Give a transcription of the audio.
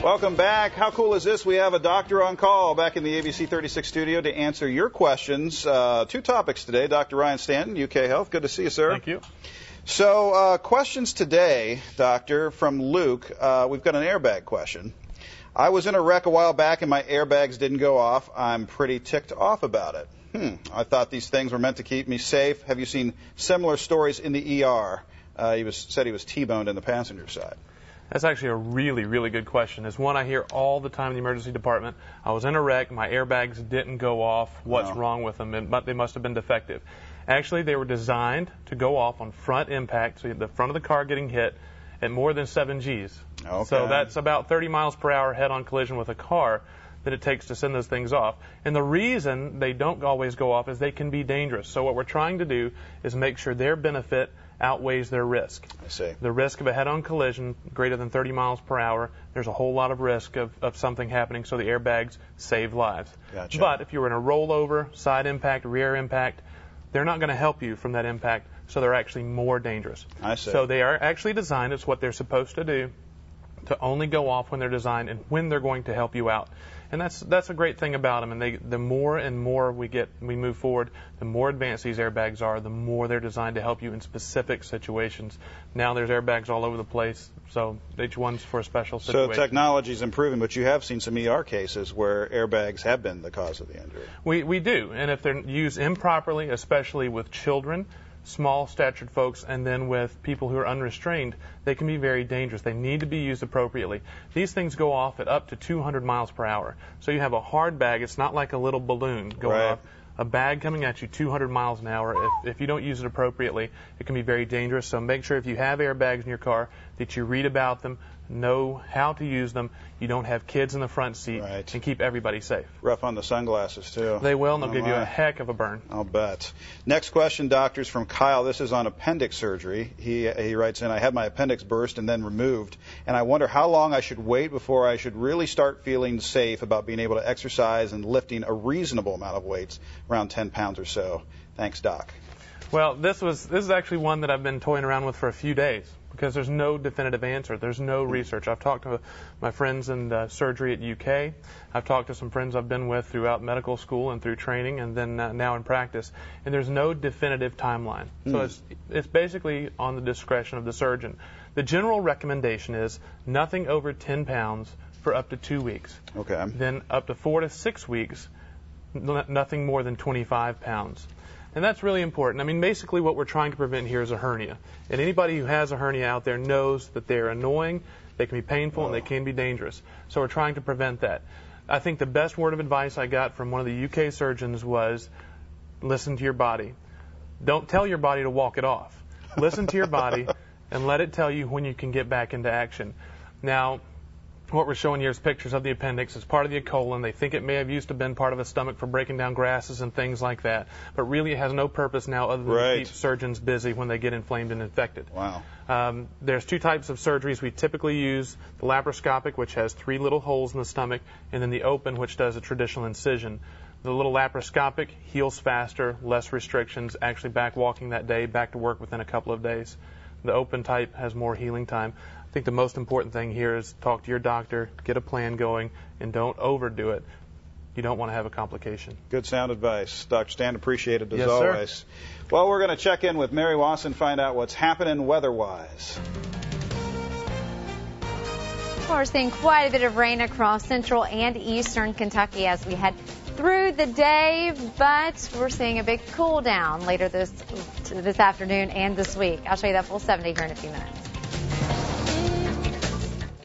Welcome back. How cool is this? We have a doctor on call back in the ABC 36 studio to answer your questions. Two topics today. Dr. Ryan Stanton, UK Health. Good to see you, sir. Thank you. So questions today, doctor, from Luke. We've got an airbag question. I was in a wreck a while back and my airbags didn't go off. I'm pretty ticked off about it. I thought these things were meant to keep me safe. Have you seen similar stories in the ER? Said he was T-boned in the passenger side. That's actually a really, really good question. It's one I hear all the time in the emergency department. I was in a wreck. My airbags didn't go off. What's wrong with them? They must have been defective. Actually, they were designed to go off on front impact, so you have the front of the car getting hit at more than 7 Gs. Okay. So that's about 30 miles per hour head-on collision with a car that it takes to send those things off. And the reason they don't always go off is they can be dangerous. So what we're trying to do is make sure their benefit outweighs their risk. I see. The risk of a head-on collision greater than 30 miles per hour, there's a whole lot of risk of something happening, so the airbags save lives. Gotcha. But if you're in a rollover, side impact, rear impact, they're not going to help you from that impact, so they're actually more dangerous. I see. So they are actually designed, it's what they're supposed to do, to only go off when they're designed and when they're going to help you out. And that's a great thing about them. And the more and more we move forward, the more advanced these airbags are, the more they're designed to help you in specific situations. Now there's airbags all over the place, so each one's for a special situation. So technology's improving, but you have seen some ER cases where airbags have been the cause of the injury. We do, and if they're used improperly, especially with children, small statured folks, and then with people who are unrestrained, they can be very dangerous. They need to be used appropriately. These things go off at up to 200 miles per hour. So you have a hard bag. It's not like a little balloon going off. A bag coming at you 200 miles an hour. If you don't use it appropriately, it can be very dangerous. So make sure if you have airbags in your car that you read about them, know how to use them, you don't have kids in the front seat, and keep everybody safe. Rough on the sunglasses, too. They will, and they'll give you a heck of a burn. I'll bet. Next question, doctors, from Kyle. This is on appendix surgery. He writes in, I had my appendix burst and then removed, and I wonder how long I should wait before I should really start feeling safe about being able to exercise and lifting a reasonable amount of weights, around 10 pounds or so. Thanks, Doc. Well, this is actually one that I've been toying around with for a few days, because there's no definitive answer. There's no research. I've talked to my friends in surgery at UK. I've talked to some friends I've been with throughout medical school and through training and then now in practice. And there's no definitive timeline. So it's basically on the discretion of the surgeon. The general recommendation is nothing over 10 pounds for up to 2 weeks. Okay. Then up to 4 to 6 weeks, nothing more than 25 pounds. And that's really important. I mean, basically what we're trying to prevent here is a hernia. And anybody who has a hernia out there knows that they're annoying, they can be painful, and they can be dangerous. So we're trying to prevent that. I think the best word of advice I got from one of the UK surgeons was, listen to your body. Don't tell your body to walk it off. Listen to your body and let it tell you when you can get back into action. Now, what we're showing here is pictures of the appendix. It's part of the colon. They think it may have used to been part of a stomach for breaking down grasses and things like that. But really it has no purpose now other than to keep surgeons busy when they get inflamed and infected. Wow. There's two types of surgeries. We typically use the laparoscopic, which has 3 little holes in the stomach, and then the open, which does a traditional incision. The little laparoscopic heals faster, less restrictions, actually back walking that day, back to work within a couple of days. The open type has more healing time. I think the most important thing here is talk to your doctor, get a plan going, and don't overdo it. You don't want to have a complication. Good sound advice. Dr. Stan, appreciate it as yes, always. Sir. Well, we're going to check in with Mary Wasson, find out what's happening weather-wise. We're seeing quite a bit of rain across central and eastern Kentucky as we head through the day, but we're seeing a big cool down later this afternoon and this week. I'll show you that full 70 here in a few minutes.